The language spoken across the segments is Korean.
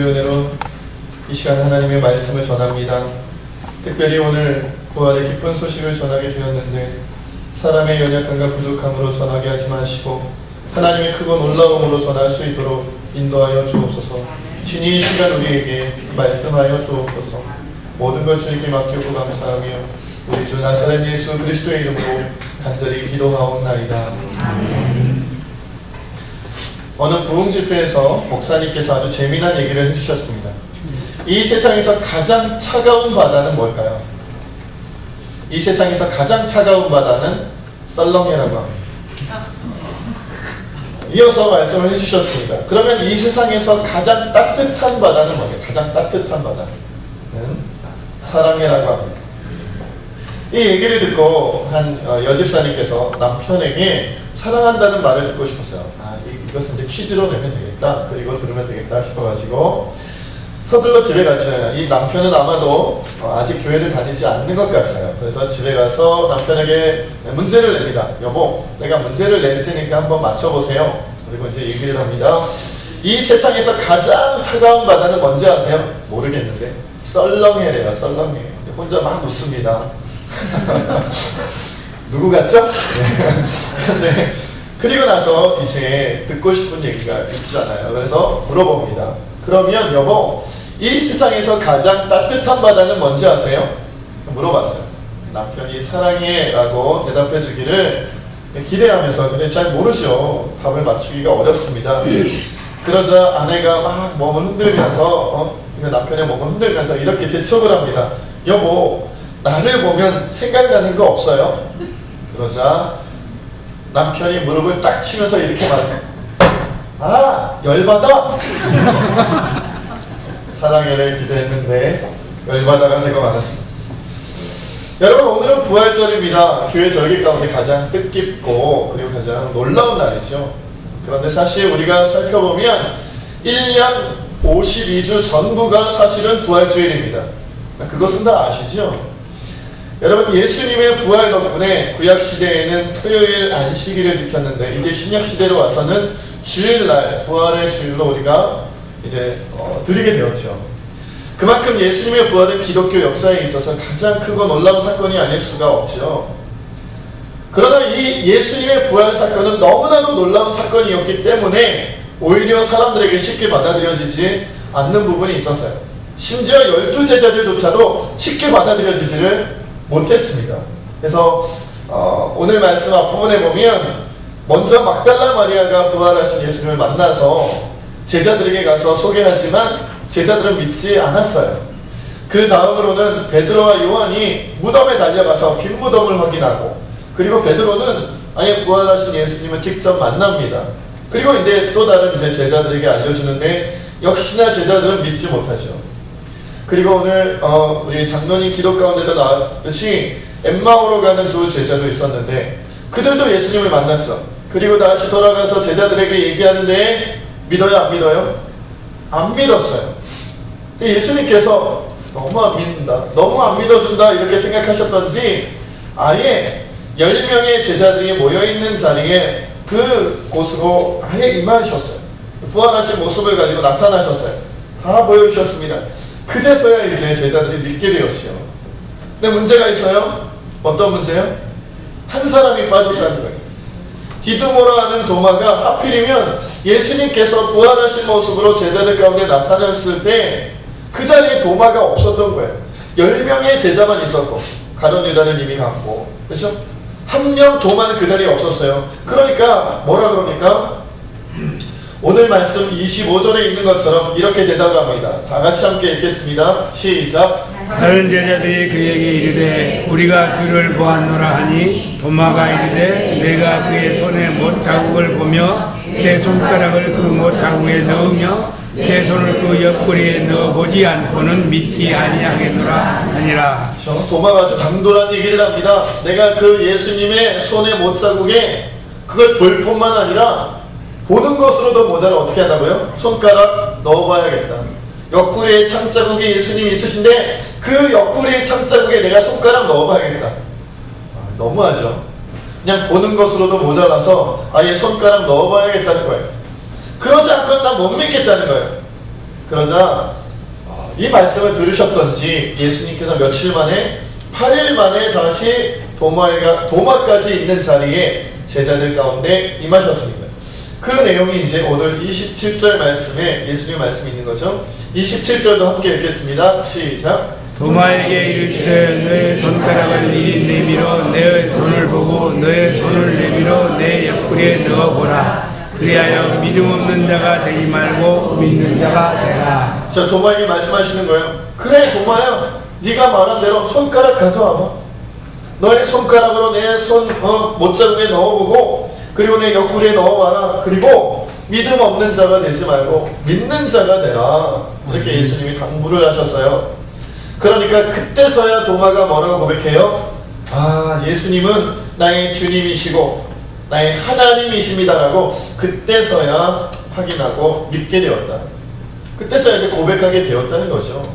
은혜로 이 시간 하나님의 말씀을 전합니다. 특별히 오늘 부활의 기쁜 소식을 전하게 되었는데 사람의 연약함과 부족함으로 전하게 하지 마시고 하나님의 크고 놀라움으로 전할 수 있도록 인도하여 주옵소서. 주님 이 시간 우리에게 말씀하여 주옵소서. 모든 걸 주님께 맡기고 감사하며 우리 주 나사렛 예수 그리스도의 이름으로 간절히 기도하옵나이다. 어느 부흥 집회에서 목사님께서 아주 재미난 얘기를 해주셨습니다. 이 세상에서 가장 차가운 바다는 뭘까요? 이 세상에서 가장 차가운 바다는 썰렁해라고 합니다. 이어서 말씀을 해주셨습니다. 그러면 이 세상에서 가장 따뜻한 바다는 뭐예요? 가장 따뜻한 바다는 사랑해라고 합니다. 이 얘기를 듣고 한 여집사님께서 남편에게 사랑한다는 말을 듣고 싶었어요. 이것은 이제 퀴즈로 내면 되겠다. 그리고 들으면 되겠다 싶어가지고 서둘러 집에 가셔요. 이 남편은 아마도 아직 교회를 다니지 않는 것 같아요. 그래서 집에 가서 남편에게 문제를 냅니다. 여보, 내가 문제를 낼 테니까 한번 맞춰보세요. 그리고 이제 얘기를 합니다. 이 세상에서 가장 차가운 바다는 뭔지 아세요? 모르겠는데 썰렁해래요. 썰렁해. 혼자 막 웃습니다. 누구 같죠? 네. 그리고 나서 이제 듣고 싶은 얘기가 있잖아요. 그래서 물어봅니다. 그러면 여보, 이 세상에서 가장 따뜻한 바다는 뭔지 아세요? 물어봤어요. 남편이 사랑해 라고 대답해 주기를 기대하면서 근데 잘 모르죠. 답을 맞추기가 어렵습니다. 그러자 아내가 막 몸을 흔들면서 남편의 몸을 흔들면서 이렇게 재촉을 합니다. 여보, 나를 보면 생각나는 거 없어요? 그러자 남편이 무릎을 딱 치면서 이렇게 말했어요. 열받아? 사랑해를 기대했는데 열받아가 되고 말았습니다. 여러분, 오늘은 부활절입니다. 교회 절기 가운데 가장 뜻깊고 그리고 가장 놀라운 날이죠. 그런데 사실 우리가 살펴보면 1년 52주 전부가 사실은 부활주일입니다. 그것은 다 아시죠? 여러분, 예수님의 부활 덕분에 구약시대에는 토요일 안식일을 지켰는데 이제 신약시대로 와서는 주일날, 부활의 주일로 우리가 이제 드리게 되었죠. 그만큼 예수님의 부활은 기독교 역사에 있어서 가장 크고 놀라운 사건이 아닐 수가 없죠. 그러나 이 예수님의 부활 사건은 너무나도 놀라운 사건이었기 때문에 오히려 사람들에게 쉽게 받아들여지지 않는 부분이 있었어요. 심지어 12제자들조차도 쉽게 받아들여지지를 못했습니다. 그래서 오늘 말씀 앞부분에 보면 먼저 막달라 마리아가 부활하신 예수님을 만나서 제자들에게 가서 소개하지만 제자들은 믿지 않았어요. 그 다음으로는 베드로와 요한이 무덤에 달려가서 빈 무덤을 확인하고 그리고 베드로는 아예 부활하신 예수님을 직접 만납니다. 그리고 이제 또 다른 이제 제자들에게 알려주는데 역시나 제자들은 믿지 못하죠. 그리고 오늘 우리 장로님 기도 가운데도 나왔듯이 엠마오로 가는 두 제자도 있었는데 그들도 예수님을 만났죠. 그리고 다시 돌아가서 제자들에게 얘기하는데 믿어요? 안 믿어요? 안 믿었어요. 예수님께서 너무 안 믿는다, 너무 안 믿어준다 이렇게 생각하셨던지 아예 10명의 제자들이 모여있는 자리에 그 곳으로 아예 임하셨어요. 부활하신 모습을 가지고 나타나셨어요. 다 보여주셨습니다. 그제서야 이제 제자들이 믿게 되었죠. 근데 문제가 있어요. 어떤 문제요? 한 사람이 빠졌다는 거예요. 디두모라 하는 도마가 하필이면 예수님께서 부활하신 모습으로 제자들 가운데 나타났을 때 그 자리에 도마가 없었던 거예요. 10명의 제자만 있었고 가룟 유다는 이미 갔고, 그렇죠? 한 명 도마는 그 자리에 없었어요. 그러니까 뭐라 그럽니까? 오늘 말씀 25절에 있는 것처럼 이렇게 대답합니다. 다 같이 함께 읽겠습니다. 시작. 다른 제자들이 그에게 이르되 우리가 그를 보았노라 하니 도마가 이르되 내가 그의 손에 못 자국을 보며 내 손가락을 그 못 자국에 넣으며 내 손을 그 옆구리에 넣어보지 않고는 믿지 아니하겠노라 하니라. 도마가 아주 당돌한 얘기를 합니다. 내가 그 예수님의 손의 못 자국에 그걸 볼 뿐만 아니라 보는 것으로도 모자라 어떻게 한다고요? 손가락 넣어봐야겠다. 옆구리에 창자국이 예수님이 있으신데 그 옆구리에 창자국에 내가 손가락 넣어봐야겠다. 너무하죠. 그냥 보는 것으로도 모자라서 아예 손가락 넣어봐야겠다는 거예요. 그러지 않고는 난 못 믿겠다는 거예요. 그러자 이 말씀을 들으셨던지 예수님께서 며칠 만에 8일 만에 다시 도마까지 있는 자리에 제자들 가운데 임하셨습니다. 그 내용이 이제 오늘 27절 말씀에 예수님 말씀이 있는 거죠. 27절도 함께 읽겠습니다. 시작. 도마에게 이르시되 너의 손가락을 이 내밀어 내 손을 보고 너의 손을 내밀어 내 옆구리에 넣어보라. 그리하여 믿음 없는 자가 되지 말고 믿는 자가 되라. 자, 도마에게 말씀하시는 거예요. 그래 도마야, 네가 말한 대로 손가락 가져와봐. 너의 손가락으로 내 손 못자국에 넣어보고 그리고 내 옆구리에 넣어봐라. 그리고 믿음 없는 자가 되지 말고 믿는 자가 되라. 이렇게 예수님이 당부를 하셨어요. 그러니까 그때서야 도마가 뭐라고 고백해요? 아, 예수님은 나의 주님이시고 나의 하나님이십니다라고 그때서야 확인하고 믿게 되었다. 그때서야 이제 고백하게 되었다는 거죠.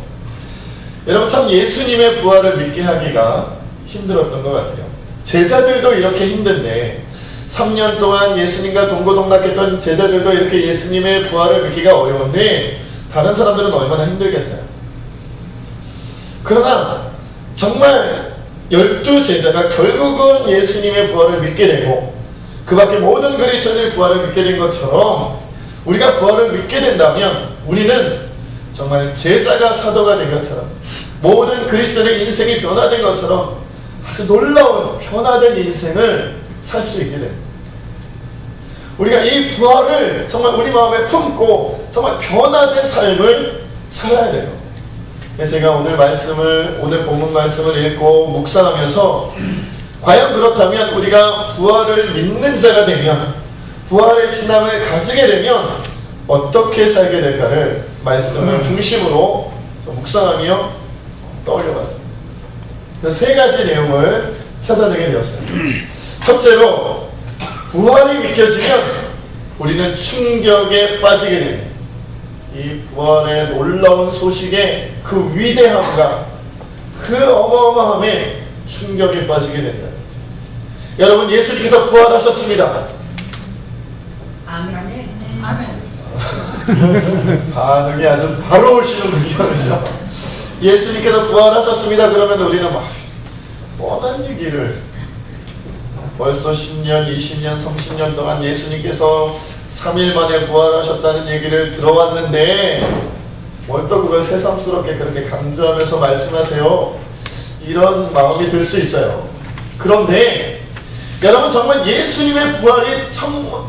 여러분, 참 예수님의 부활을 믿게 하기가 힘들었던 것 같아요. 제자들도 이렇게 힘든데 3년 동안 예수님과 동고동락했던 제자들도 이렇게 예수님의 부활을 믿기가 어려운데 다른 사람들은 얼마나 힘들겠어요. 그러나 정말 12제자가 결국은 예수님의 부활을 믿게 되고 그 밖에 모든 그리스도인의 부활을 믿게 된 것처럼 우리가 부활을 믿게 된다면 우리는 정말 제자가 사도가 된 것처럼 모든 그리스도인의 인생이 변화된 것처럼 아주 놀라운 변화된 인생을 살 수 있게 됩니다. 우리가 이 부활을 정말 우리 마음에 품고 정말 변화된 삶을 살아야 돼요. 그래서 제가 오늘 본문 말씀을 읽고 묵상하면서 과연 그렇다면 우리가 부활을 믿는 자가 되면 부활의 신앙을 가지게 되면 어떻게 살게 될까를 말씀을 중심으로 묵상하며 떠올려봤습니다. 세 가지 내용을 찾아내게 되었어요. 첫째로 부활이 믿겨지면 우리는 충격에 빠지게 됩니다. 이 부활의 놀라운 소식의 그 위대함과 그 어마어마함에 충격에 빠지게 됩니다. 여러분, 예수님께서 부활하셨습니다. 아멘. 아멘. 반응이 아주 바로 오시는 분이죠. 예수님께서 부활하셨습니다. 그러면 우리는 막 뻔한 얘기를 벌써 10년, 20년, 30년 동안 예수님께서 3일 만에 부활하셨다는 얘기를 들어왔는데 뭘 또 그걸 새삼스럽게 그렇게 강조하면서 말씀하세요. 이런 마음이 들 수 있어요. 그런데 여러분, 정말 예수님의 부활이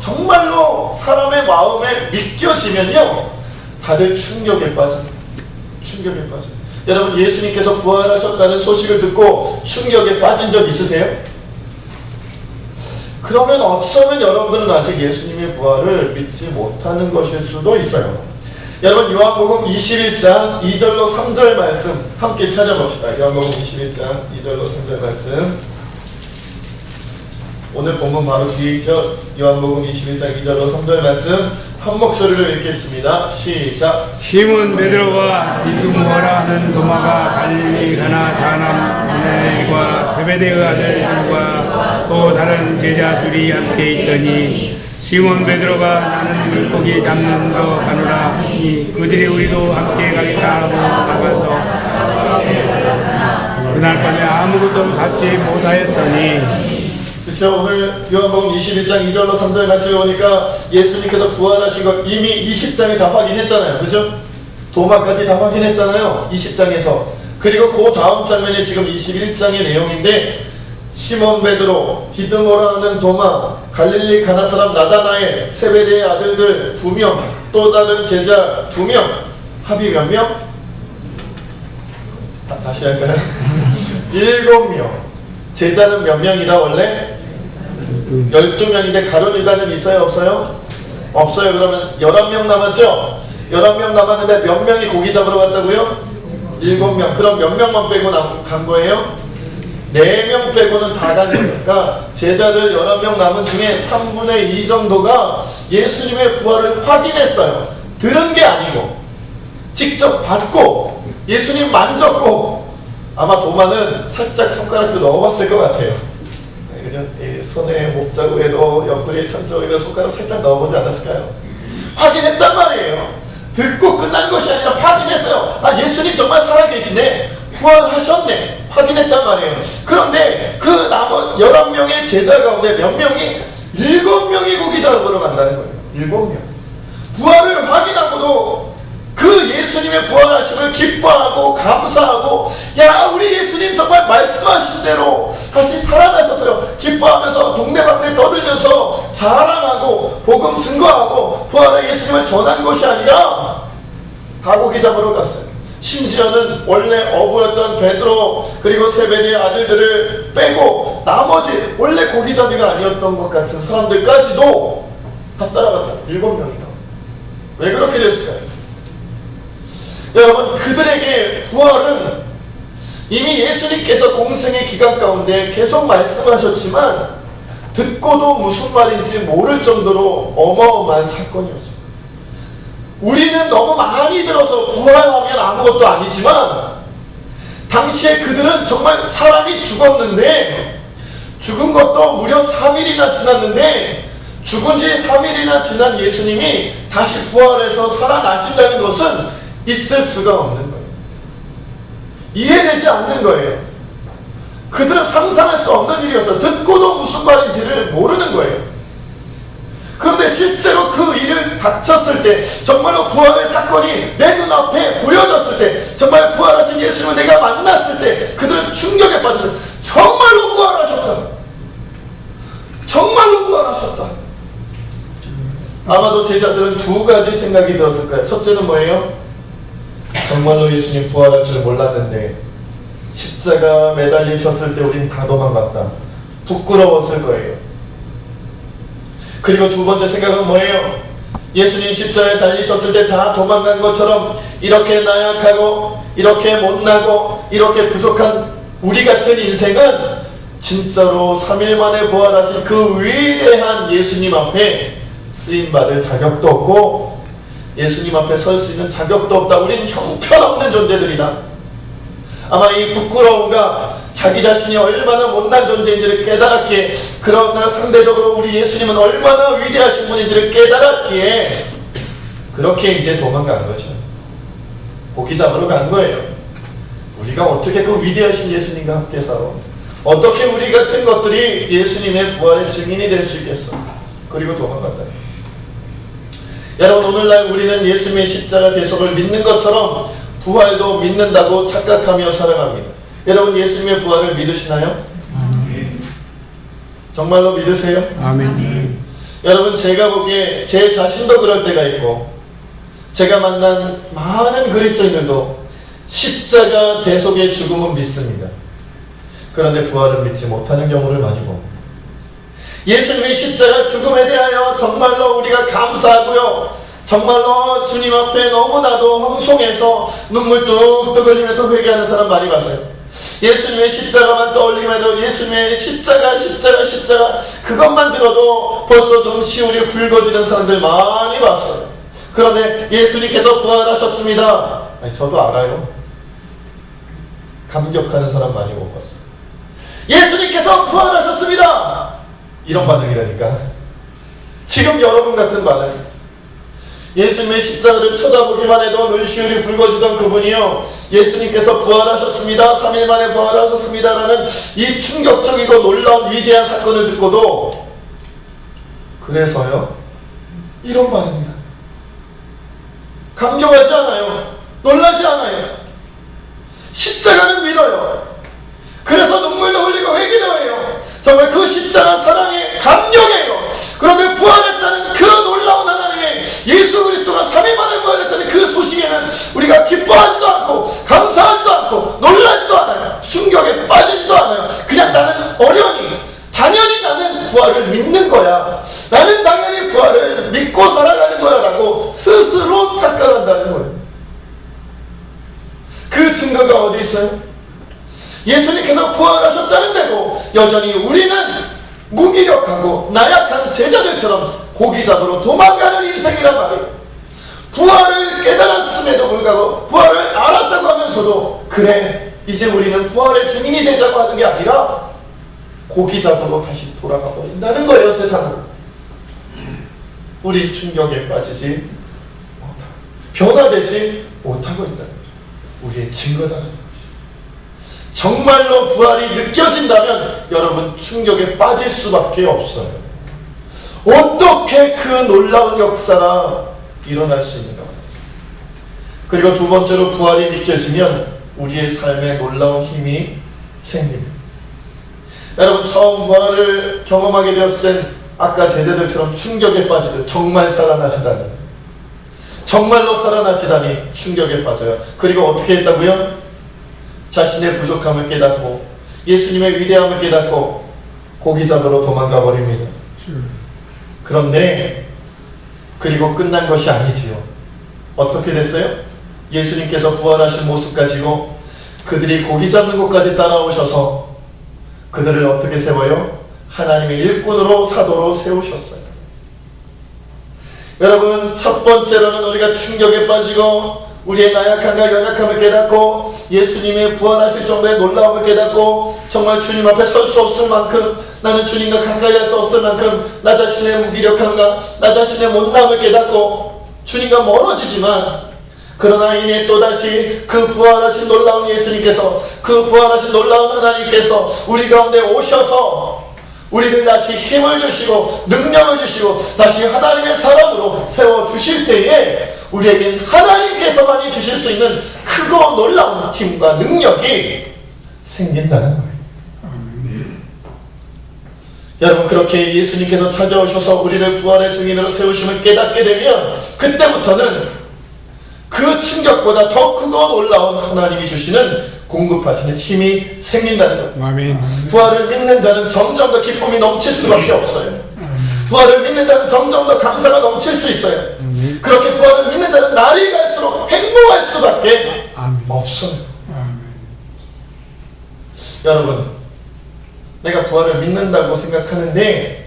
정말로 사람의 마음에 믿겨지면요 다들 충격에 빠집니다. 충격에 빠져요. 여러분, 예수님께서 부활하셨다는 소식을 듣고 충격에 빠진 적 있으세요? 그러면 어쩌면 여러분들은 아직 예수님의 부활을 믿지 못하는 것일 수도 있어요. 여러분, 요한복음 21장 2절로 3절 말씀 함께 찾아봅시다. 요한복음 21장 2절로 3절 말씀. 오늘 본문 바로 뒤에 있죠. 요한복음 21장 2절로 3절 말씀 한 목소리로 읽겠습니다. 시작. 시몬 베드로와 디두모라 하는 도마가 갈릴리 가나 사남 나나엘과 세베대의 아들들과 또 다른 제자들이 함께 있더니 시몬 베드로가 나는 물고기 잡는 거 가노라 하니 그들이 우리도 함께 가겠다 하고 나가서 그날 밤에 아무것도 갖지 못하였더니. 그렇죠. 오늘 요한복음 21장 2절로 3절 말씀에 오니까 예수님께서 부활하신 것 이미 20장에 다 확인했잖아요. 그죠? 도마까지 다 확인했잖아요. 20장에서. 그리고 그 다음 장면이 지금 21장의 내용인데 시몬 베드로, 디드모라 하는 도마, 갈릴리 가나 사람 나다나엘, 세베대의 아들들 2명, 또 다른 제자 2명, 합이 몇 명? 다시 할까요? 7명. 제자는 몇 명이다 원래? 12명인데 가룟 유다는 있어요? 없어요? 없어요. 그러면 11명 남았죠? 11명 남았는데 몇 명이 고기 잡으러 갔다고요? 7명. 그럼 몇 명만 빼고 간 거예요? 4명 빼고는 다 간 거니까 제자들 11명 남은 중에 3분의 2 정도가 예수님의 부활을 확인했어요. 들은 게 아니고 직접 봤고 예수님 만졌고 아마 도마는 살짝 손가락도 넣어봤을 것 같아요. 그죠? 손에 목자국에도 옆구리에 천적에도 손가락 살짝 넣어보지 않았을까요? 확인했단 말이에요. 듣고 끝난 것이 아니라 확인했어요. 아, 예수님 정말 살아계시네, 부활하셨네, 확인했단 말이에요. 그런데 그 남은 11명의 제자 가운데 몇 명이? 7명이 고기 잡으러 간다는 거예요. 7명. 부활을 확인하고도 그 예수님의 부활하심을 기뻐하고 감사하고, 야, 우리 예수님 정말 말씀하신 대로 다시 살아나셨어요. 기뻐하면서 동네방네 떠들면서 자랑하고 복음 증거하고 부활의 예수님을 전한 것이 아니라 다 고기 잡으러 갔어요. 심지어는 원래 어부였던 베드로 그리고 세베대의 아들들을 빼고 나머지 원래 고기잡이가 아니었던 것 같은 사람들까지도 다 따라갔다. 7명이나. 왜 그렇게 됐을까요? 여러분, 그들에게 부활은 이미 예수님께서 공생의 기간 가운데 계속 말씀하셨지만 듣고도 무슨 말인지 모를 정도로 어마어마한 사건이었어요. 우리는 너무 많이 들어서 부활하면 아무것도 아니지만 당시에 그들은 정말 사람이 죽었는데, 죽은 것도 무려 3일이나 지났는데 죽은 지 3일이나 지난 예수님이 다시 부활해서 살아나신다는 것은 있을 수가 없는 거예요. 이해되지 않는 거예요. 그들은 상상할 수 없는 일이었어요. 듣고도 무슨 말인지를 모르는 거예요. 그런데 실제로 그 일을 닥쳤을 때, 정말로 부활의 사건이 내 눈앞에 보여졌을 때, 정말 부활하신 예수님을 내가 만났을 때 그들은 충격에 빠졌어요. 정말로 부활하셨다. 정말로 부활하셨다. 아마도 제자들은 두 가지 생각이 들었을 거예요. 첫째는 뭐예요? 정말로 예수님 부활할 줄 몰랐는데 십자가 매달리셨을 때 우린 다 도망갔다. 부끄러웠을 거예요. 그리고 두 번째 생각은 뭐예요? 예수님 십자가에 달리셨을 때 다 도망간 것처럼 이렇게 나약하고 이렇게 못나고 이렇게 부족한 우리 같은 인생은 진짜로 3일 만에 부활하신 그 위대한 예수님 앞에 쓰임받을 자격도 없고 예수님 앞에 설 수 있는 자격도 없다. 우린 형편없는 존재들이다. 아마 이 부끄러움과 자기 자신이 얼마나 못난 존재인지를 깨달았기에, 그러나 상대적으로 우리 예수님은 얼마나 위대하신 분인지를 깨달았기에 그렇게 이제 도망간 거죠. 고기 잡으러 간 거예요. 우리가 어떻게 그 위대하신 예수님과 함께 살아? 어떻게 우리 같은 것들이 예수님의 부활의 증인이 될 수 있겠어? 그리고 도망갔다. 여러분, 오늘날 우리는 예수님의 십자가 대속을 믿는 것처럼 부활도 믿는다고 착각하며 살아갑니다. 여러분, 예수님의 부활을 믿으시나요? 아멘. 정말로 믿으세요? 아멘. 여러분, 제가 보기에 제 자신도 그럴 때가 있고 제가 만난 많은 그리스도인들도 십자가 대속의 죽음은 믿습니다. 그런데 부활을 믿지 못하는 경우를 많이 봅니다. 예수님의 십자가 죽음에 대하여 정말로 우리가 감사하고요, 정말로 주님 앞에 너무나도 황송해서 눈물 뚝뚝 흘리면서 회개하는 사람 많이 봤어요. 예수님의 십자가만 떠올리기만 해도 예수님의 십자가 그것만 들어도 벌써 눈시울이 붉어지는 사람들 많이 봤어요. 그런데 예수님께서 부활하셨습니다. 아니, 저도 알아요. 감격하는 사람 많이 못 봤어요. 예수님께서 부활하셨습니다. 이런 반응이라니까. 지금 여러분 같은 반응. 예수님의 십자가를 쳐다보기만 해도 눈시울이 붉어지던 그분이요, 예수님께서 부활하셨습니다, 3일 만에 부활하셨습니다 라는 이 충격적이고 놀라운 위대한 사건을 듣고도 그래서요, 이런 반응이야. 감격하지 않아요. 놀라지 않아요. 십자가는 믿어요. 그래서 눈물도 흘리고 회개도 해요. 정말 그 십자가 사랑에 감격해요. 그런데 부활했다는 그 놀라운 하나님의 예수 그리스도가 3일 만에 부활했다는 그 소식에는 우리가 기뻐하지도 않고 감사하지도 않고 놀라지도 않아요. 충격에 빠지지도 않아요. 그냥 나는 어련히 당연히 나는 부활을 믿는 거야, 나는 당연히 부활을 믿고 살아가는 거야 라고 스스로 착각한다는 거예요. 그 증거가 어디 있어요? 예수님께서 부활하셨다는 데고 여전히 우리는 무기력하고 나약한 제자들처럼 고기 잡으러 도망가는 인생이란 말이에요. 부활을 깨달았음에도 불구하고, 부활을 알았다고 하면서도 그래, 이제 우리는 부활의 증인이 되자고 하는 게 아니라 고기 잡으러 다시 돌아가 버린다는 거예요, 세상으로. 우리 충격에 빠지지 못하고. 변화되지 못하고 있다는 거죠. 우리의 증거다는 거죠. 정말로 부활이 느껴진다면 여러분 충격에 빠질 수밖에 없어요. 어떻게 그 놀라운 역사가 일어날 수 있는가. 그리고 두 번째로 부활이 믿겨지면 우리의 삶에 놀라운 힘이 생깁니다. 여러분 처음 부활을 경험하게 되었을 땐 아까 제자들처럼 충격에 빠지듯 정말 살아나시다니, 정말로 살아나시다니 충격에 빠져요. 그리고 어떻게 했다고요? 자신의 부족함을 깨닫고 예수님의 위대함을 깨닫고 고기 잡으러 도망가 버립니다. 그런데 그리고 끝난 것이 아니지요. 어떻게 됐어요? 예수님께서 부활하신 모습 가지고 그들이 고기 잡는 곳까지 따라오셔서 그들을 어떻게 세워요? 하나님의 일꾼으로 사도로 세우셨어요. 여러분 첫 번째로는 우리가 충격에 빠지고 우리의 나약함과 연약함을 깨닫고 예수님의 부활하실 정도의 놀라움을 깨닫고 정말 주님 앞에 설 수 없을 만큼 나는 주님과 가까이 할 수 없을 만큼 나 자신의 무기력함과 나 자신의 못남을 깨닫고 주님과 멀어지지만 그러나 이내 또다시 그 부활하신 놀라운 예수님께서 그 부활하신 놀라운 하나님께서 우리 가운데 오셔서 우리를 다시 힘을 주시고 능력을 주시고 다시 하나님의 사람으로 세워주실 때에 우리에겐 하나님께서만이 주실 수 있는 크고 놀라운 힘과 능력이 생긴다는 거예요. 여러분 그렇게 예수님께서 찾아오셔서 우리를 부활의 증인으로 세우심을 깨닫게 되면 그때부터는 그 충격보다 더 크고 놀라운 하나님이 주시는 공급하시는 힘이 생긴다는 거예요. 아멘. 부활을 믿는 자는 점점 더 기쁨이 넘칠 수밖에 없어요. 부활을 믿는 자는 점점 더 감사가 넘칠 수 있어요. 그렇게 부활을 믿는 자는 날이 갈수록 행복할 수밖에 없어요. 여러분 내가 부활을 믿는다고 생각하는데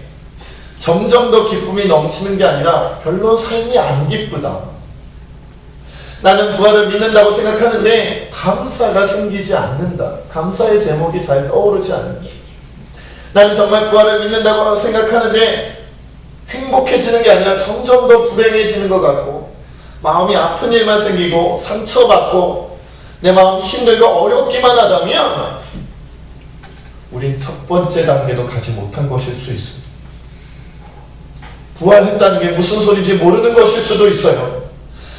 점점 더 기쁨이 넘치는 게 아니라 별로 삶이 안 기쁘다. 나는 부활을 믿는다고 생각하는데 감사가 생기지 않는다. 감사의 제목이 잘 떠오르지 않는다. 나는 정말 부활을 믿는다고 생각하는데 행복해지는 게 아니라 점점 더 불행해지는 것 같고 마음이 아픈 일만 생기고 상처받고 내 마음이 힘들고 어렵기만 하다면 우린 첫 번째 단계도 가지 못한 것일 수 있습니다. 부활했다는 게 무슨 소리인지 모르는 것일 수도 있어요.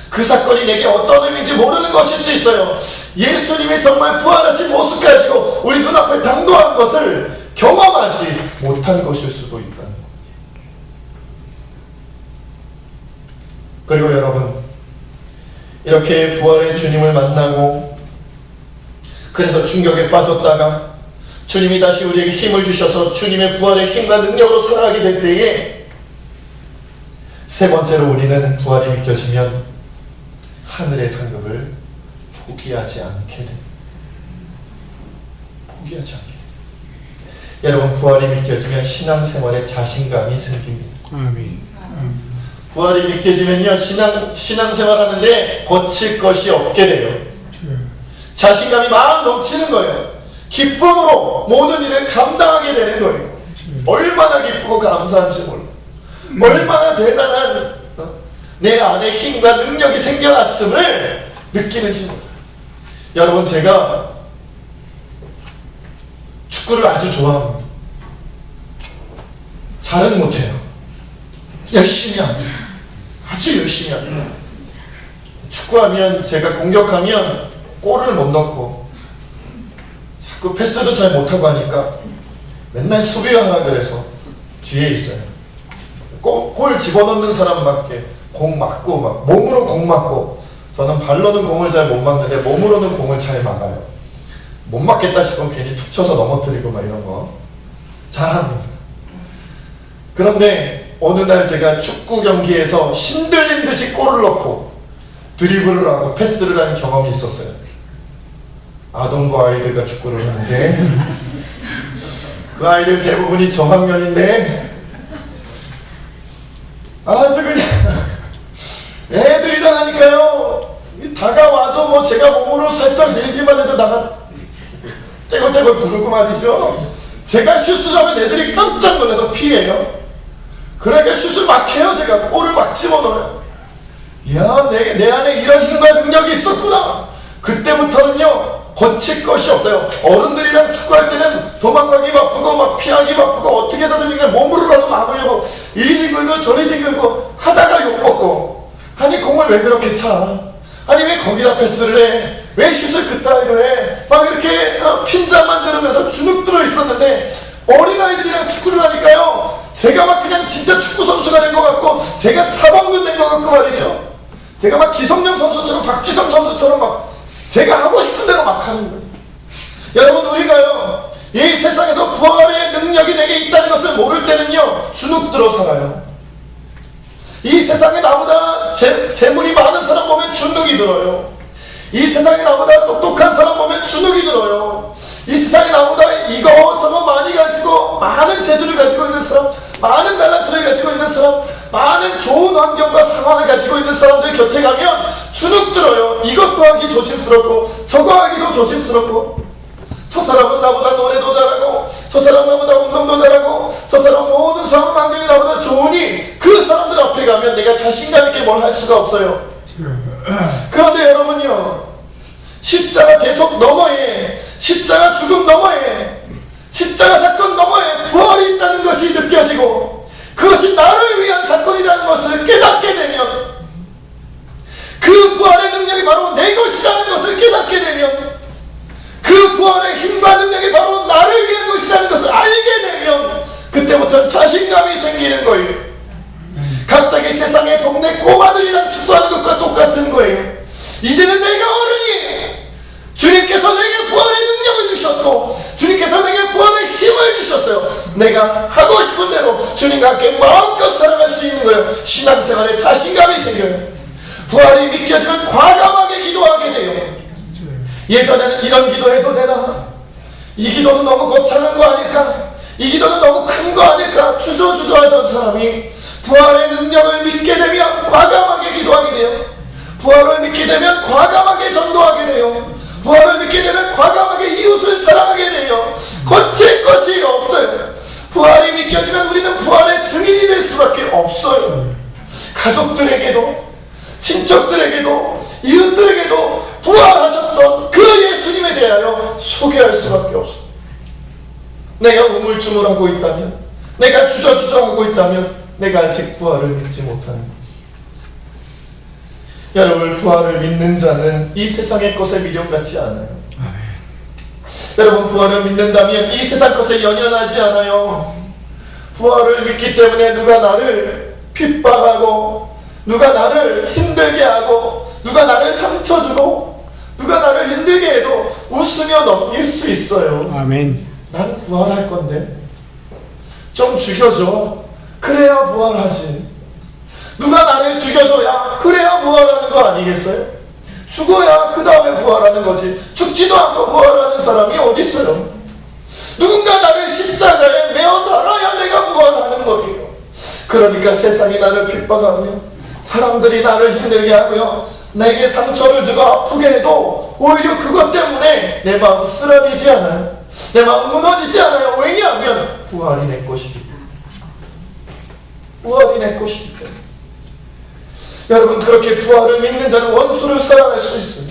그 사건이 내게 어떤 의미인지 모르는 것일 수 있어요. 예수님이 정말 부활하신 모습 가지고 우리 눈앞에 당도한 것을 경험하지 못한 것일 수도 있다는 거예요. 그리고 여러분 이렇게 부활의 주님을 만나고 그래서 충격에 빠졌다가 주님이 다시 우리에게 힘을 주셔서 주님의 부활의 힘과 능력으로 살아가게 될 때에 세 번째로 우리는 부활이 믿겨지면 하늘의 상급을 포기하지 않게 됩니다. 포기하지 않게 됩니다. 여러분 부활이 믿겨지면 신앙생활에 자신감이 생깁니다. 아멘. 부활이 믿겨지면요 신앙생활 하는데 거칠 것이 없게 돼요. 자신감이 막 넘치는 거예요. 기쁨으로 모든 일을 감당하게 되는 거예요. 얼마나 기쁘고 감사한지 몰라. 얼마나 대단한 내 안에 힘과 능력이 생겨났음을 느끼는지 몰라. 여러분 제가 축구를 아주 좋아합니다. 잘은 못해요. 열심히 합니다. 아주 열심히 합니다. 축구하면 제가 공격하면 골을 못 넣고 자꾸 패스도 잘 못하고 하니까 맨날 수비하라 그래서 뒤에 있어요. 골 집어넣는 사람밖에 공 맞고 막 몸으로 공 맞고 저는 발로는 공을 잘 못 막는데 몸으로는 공을 잘 막아요. 못 맞겠다 싶으면 괜히 툭 쳐서 넘어뜨리고 막 이런 거 잘합니다. 그런데 어느 날 제가 축구 경기에서 신들린 듯이 골을 넣고 드리블을 하고 패스를 하는 경험이 있었어요. 아동부 아이들과 축구를 하는데 그 아이들 대부분이 저학년인데 아주 그냥 애들이랑 하니까요 다가와도 뭐 제가 몸으로 살짝 밀기만 해도 나가 떼굴떼굴 구르고 말이죠. 제가 슛을 하면 애들이 깜짝 놀라서 피해요. 그러니까 슛을 막 해요. 제가 골을 막 집어넣어요. 야, 내 안에 이런 힘과 능력이 있었구나. 그때부터는요, 거칠 것이 없어요. 어른들이랑 축구할 때는 도망가기 바쁘고 막 피하기 바쁘고 어떻게 해서든 그냥 몸으로라도 막으려고 이리 긁고 저리 긁고 하다가 욕먹고, 아니 공을 왜 그렇게 차? 아니 왜 거기다 패스를 해? 왜 슛을 그따위로 해? 막 이렇게 핀자만 들으면서 주눅 들어 있었는데, 어린아이들이랑 축구를 하니까요, 제가 막 그냥 진짜 축구 선수가 된 것 같고, 제가 차범근 된 것 같고 말이죠. 제가 막 기성용 선수처럼, 박지성 선수처럼 막 제가 하고 싶은 대로 막 하는 거예요. 여러분, 우리가요, 이 세상에서 부활의 능력이 내게 있다는 것을 모를 때는요, 주눅 들어 살아요. 이 세상에 나보다 재물이 많은 사람 보면 주눅이 들어요. 이 세상에 나보다 똑똑한 사람 보면 주눅이 들어요. 이 세상에 나보다 이거저거 많이 가지고 많은 재주를 가지고 있는 사람, 많은 달란트를 가지고 있는 사람, 많은 좋은 환경과 상황을 가지고 있는 사람들 곁에 가면 주눅 들어요. 이것도 하기 조심스럽고 저거 하기도 조심스럽고, 저 사람은 나보다 노래도 잘하고, 저 사람은 나보다 운동도 잘하고, 저 사람은 모든 상황 환경이 나보다 좋으니 그 사람들 앞에 가면 내가 자신감 있게 뭘 할 수가 없어요. 그런데 여러분요, 십자가 대속 너머에, 십자가 죽음 너머에, 십자가 사건 너머에 부활이 있다는 것이 느껴지고, 그것이 나를 위한 사건이라는 것을 깨닫게 되면, 그 부활의 능력이 바로 내 것이라는 것을 깨닫게 되면, 그 부활의 힘과 능력이 바로 나를 위한 것이라는 것을 알게 되면, 그때부터 자신감이 생기는 거예요. 갑자기 세상의 동네 꼬마들이랑 축구하는 것과 똑같은 거예요. 이제는 내가 어른이, 주님께서 내게 부활의 능력을 주셨고, 주님께서 내게 부활의 힘을 주셨어요. 내가 하고 싶은 대로 주님과 함께 마음껏 살아갈 수 있는 거예요. 신앙생활에 자신감이 생겨요. 부활이 믿겨지면 과감하게 기도하게 돼요. 예전에는 이런 기도해도 되나? 이 기도는 너무 거창한 거 아닐까? 이 기도는 너무 큰 거 아닐까? 주저주저하던 사람이 부활의 능력을 믿게 되면 과감하게 기도하게 돼요. 부활을 믿게 되면 과감하게 전도하게 돼요. 부활을 믿게 되면 과감하게 이웃을 사랑하게 돼요. 거칠 것이 없어요. 부활이 믿겨지면 우리는 부활의 증인이 될 수밖에 없어요. 가족들에게도, 친척들에게도, 이웃들에게도 부활하셨던 그 예수님에 대하여 소개할 수밖에 없어요. 내가 우물쭈물하고 있다면, 내가 주저주저하고 있다면 내가 아직 부활을 믿지 못하는 것. 여러분, 부활을 믿는 자는 이 세상의 것에 미련받지 않아요. 여러분, 부활을 믿는다면 이 세상 것에 연연하지 않아요. 부활을 믿기 때문에 누가 나를 핍박하고, 누가 나를 힘들게 하고, 누가 나를 상처 주고, 누가 나를 힘들게 해도 웃으며 넘길 수 있어요. 아멘. 난 부활할 건데 좀 죽여줘. 그래야 부활하지. 누가 나를 죽여줘야 그래야 부활하는 거 아니겠어요? 죽어야 그 다음에 부활하는 거지. 죽지도 않고 부활하는 사람이 어디 있어요? 누군가 나를 십자가에 메어 달아야 내가 부활하는 거예요. 그러니까 세상이 나를 핍박하며, 사람들이 나를 힘들게 하고요, 내게 상처를 주고 아프게 해도 오히려 그것 때문에 내 마음 쓰러지지 않아요. 내 마음 무너지지 않아요. 왜냐하면 부활이 내 것이기 때문에. 부활이 내 것이기 때문에. 여러분, 그렇게 부활을 믿는 자는 원수를 사랑할 수 있어요.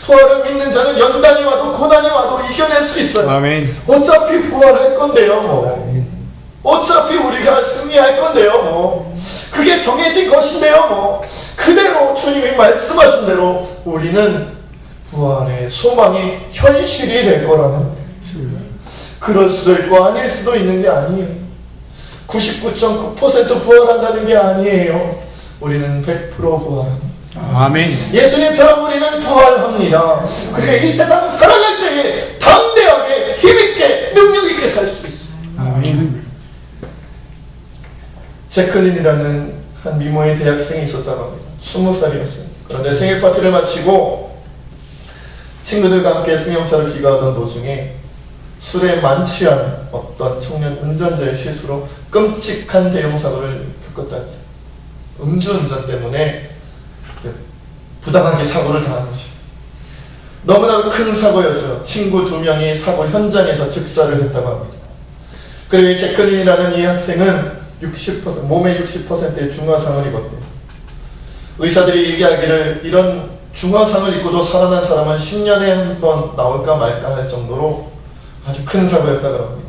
부활을 믿는 자는 연단이 와도 고난이 와도 이겨낼 수 있어요. 아멘. 어차피 부활할 건데요, 뭐. 어차피 우리가 승리할 건데요, 뭐. 그게 정해진 것인데요, 뭐. 그대로 주님이 말씀하신 대로 우리는 부활의 소망이 현실이 될 거라는 거예요. 그럴 수도 있고 아닐 수도 있는 게 아니에요. 99.9% 부활한다는 게 아니에요. 우리는 100% 부활합니다. 아멘. 예수님처럼 우리는 부활합니다. 그러니까 이 세상 살아갈 때에 담대하게, 힘있게, 능력있게 살 수 있어요. 아멘. 제클린이라는 한 미모의 대학생이 있었다고 합니다. 20살이었어요. 그런데 생일 파티를 마치고 친구들과 함께 승용차를 귀가하던 도중에 술에 만취한 어떤 청년 운전자의 실수로 끔찍한 대형사고를 겪었답니다. 음주운전 때문에 부당하게 사고를 당한 거죠. 너무나 큰 사고였어요. 친구 2명이 사고 현장에서 즉사를 했다고 합니다. 그리고 이 제클린이라는 이 학생은 60%, 몸의 60%의 중화상을 입었대요. 의사들이 얘기하기를 이런 중화상을 입고도 살아난 사람은 10년에 한 번 나올까 말까 할 정도로 아주 큰 사고였다고 합니다.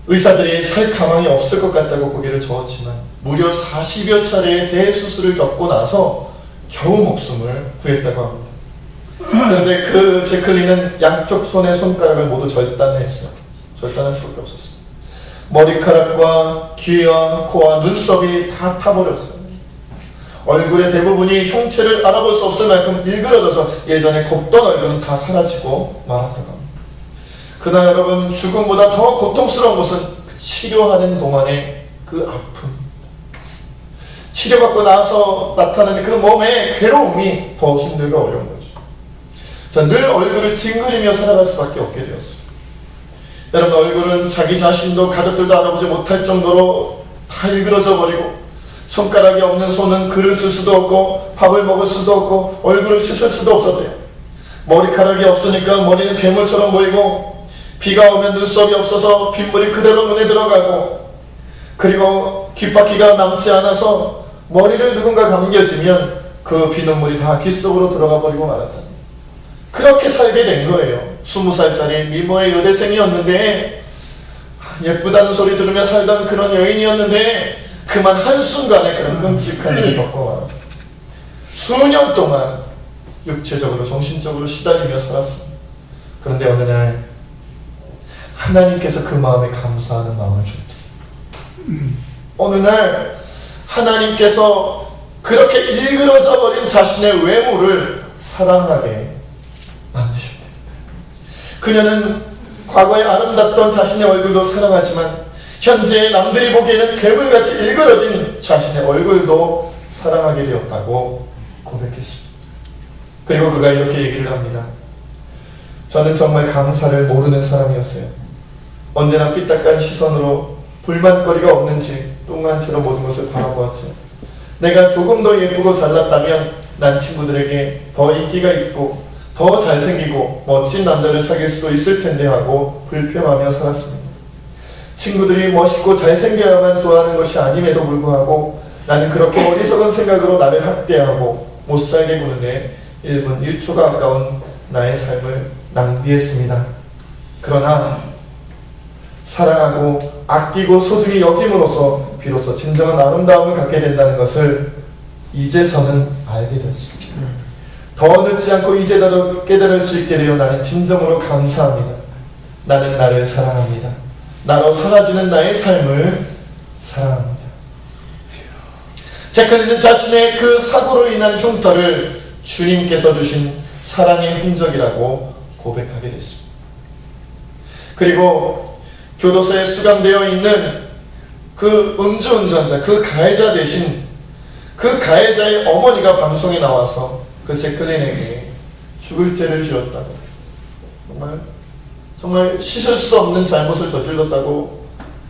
의사들이 살 가망이 없을 것 같다고 고개를 저었지만 무려 40여 차례의 대수술을 겪고 나서 겨우 목숨을 구했다고 합니다. 그런데 그 제클린은 양쪽 손의 손가락을 모두 절단했어요. 절단할 수밖에 없었어요. 머리카락과 귀와 코와 눈썹이 다 타버렸어요. 얼굴의 대부분이 형체를 알아볼 수 없을 만큼 일그러져서 예전에 곱던 얼굴은 다 사라지고 말았다고 합니다. 그날 여러분, 죽음보다 더 고통스러운 것은 그 치료하는 동안의 그 아픔, 치료받고 나서 나타나는 그 몸의 괴로움이 더 힘들고 어려운 거죠. 자, 늘 얼굴을 찡그리며 살아갈 수밖에 없게 되었어요. 여러분, 얼굴은 자기 자신도 가족들도 알아보지 못할 정도로 다 일그러져 버리고, 손가락이 없는 손은 글을 쓸 수도 없고 밥을 먹을 수도 없고 얼굴을 씻을 수도 없었대요. 머리카락이 없으니까 머리는 괴물처럼 보이고, 비가 오면 눈썹이 없어서 빗물이 그대로 눈에 들어가고, 그리고 귓바퀴가 남지 않아서 머리를 누군가 감겨주면 그 비눗물이 다 귀 속으로 들어가 버리고 말았다. 그렇게 살게 된 거예요. 20살짜리 미모의 여대생이었는데, 예쁘다는 소리 들으며 살던 그런 여인이었는데 그만 한순간에 그런 끔찍한 일을 겪고 말았어요. 수년 동안 육체적으로 정신적으로 시달리며 살았습니다. 그런데 어느 날 하나님께서 그 마음에 감사하는 마음을 줬대요. 어느 날 하나님께서 그렇게 일그러져 버린 자신의 외모를 사랑하게 만드셨대요. 그녀는 과거에 아름답던 자신의 얼굴도 사랑하지만 현재 남들이 보기에는 괴물같이 일그러진 자신의 얼굴도 사랑하게 되었다고 고백했습니다. 그리고 그가 이렇게 얘기를 합니다. 저는 정말 감사를 모르는 사람이었어요. 언제나 삐딱한 시선으로 불만거리가 없는지 뚱한 채로 모든 것을 바라보았죠. 내가 조금 더 예쁘고 잘났다면 난 친구들에게 더 인기가 있고 더 잘생기고 멋진 남자를 사귈 수도 있을 텐데 하고 불평하며 살았습니다. 친구들이 멋있고 잘생겨야만 좋아하는 것이 아님에도 불구하고 나는 그렇게 어리석은 생각으로 나를 학대하고 못살게 구는데 1분 1초가 아까운 나의 삶을 낭비했습니다. 그러나 사랑하고 아끼고 소중히 여김으로써 비로소 진정한 아름다움을 갖게 된다는 것을 이제서는 알게 되었습니다. 더 늦지 않고 이제라도 깨달을 수 있게 되어 나는 진정으로 감사합니다. 나는 나를 사랑합니다. 나로 사라지는 나의 삶을 사랑합니다. 제클린은 자신의 그 사고로 인한 흉터를 주님께서 주신 사랑의 흔적이라고 고백하게 됐습니다. 그리고 교도소에 수감되어 있는 그 음주운전자, 그 가해자 대신 그 가해자의 어머니가 방송에 나와서 그 제클린에게 죽을 죄를 지었다고, 정말 씻을 수 없는 잘못을 저질렀다고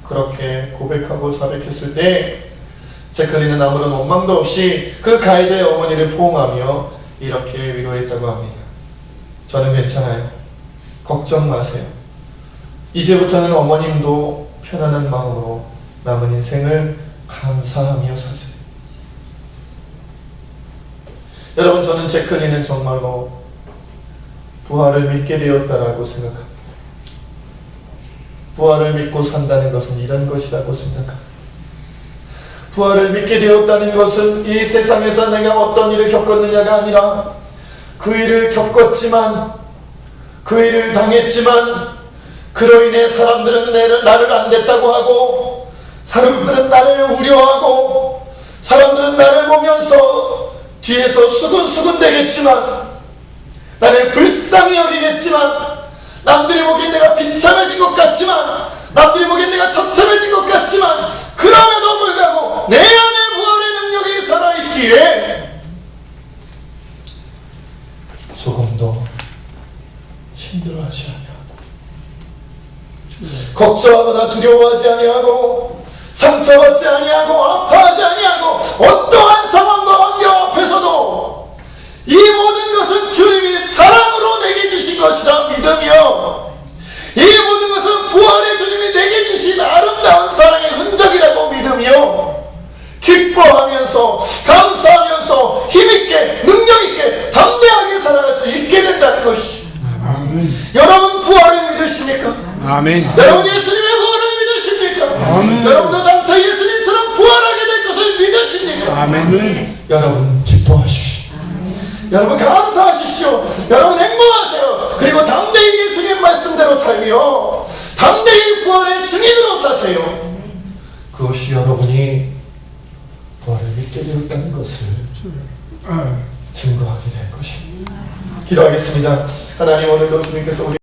그렇게 고백하고 자백했을 때 제클린은 아무런 원망도 없이 그 가해자의 어머니를 포옹하며 이렇게 위로했다고 합니다. 저는 괜찮아요. 걱정 마세요. 이제부터는 어머님도 편안한 마음으로 남은 인생을 감사하며 사세요. 여러분, 저는 제클린은 정말로 부활을 믿게 되었다라고 생각합니다. 부활을 믿고 산다는 것은 이런 것이라고 생각합니다. 부활을 믿게 되었다는 것은 이 세상에서 내가 어떤 일을 겪었느냐가 아니라 그 일을 겪었지만, 그 일을 당했지만 그로 인해 사람들은 나를 안 됐다고 하고, 사람들은 나를 우려하고, 사람들은 나를 보면서 뒤에서 수근수근 대겠지만, 나를 불쌍히 여기겠지만, 남들이 보기엔 내가 비참해진 것 같지만, 남들이 보기엔 내가 처참해진 것 같지만, 그럼에도 불구하고 내 안에 부활의 능력이 살아있기에 조금도 힘들어하지 아니하고, 걱정하거나 두려워하지 아니하고, 상처받지 아니하고, 아파하지 아니하고, 어떠한 상황과 환경 앞에서도 이 모든 것은 주님이 사랑으로 내게 주신 것이라 믿으며, 이 모든 것은 부활의 주님이 내게 주신 아름다운 사랑의 흔적이라고 믿으며 기뻐하면서 감사 아멘. 여러분 예수님의 부활을 믿으십니까? 아멘. 여러분도 장차 예수님처럼 부활하게 될 것을 믿으십니까? 아멘. 여러분 기뻐하십시오. 여러분 감사하십시오. 여러분 행복하세요. 그리고 담대히 예수님 말씀대로 살며 담대히 부활의 증인으로 사세요. 그것이 여러분이 부활을 믿게 되었다는 것을 증거하게 될 것입니다. 기도하겠습니다. 하나님 오늘도 주님께서 우리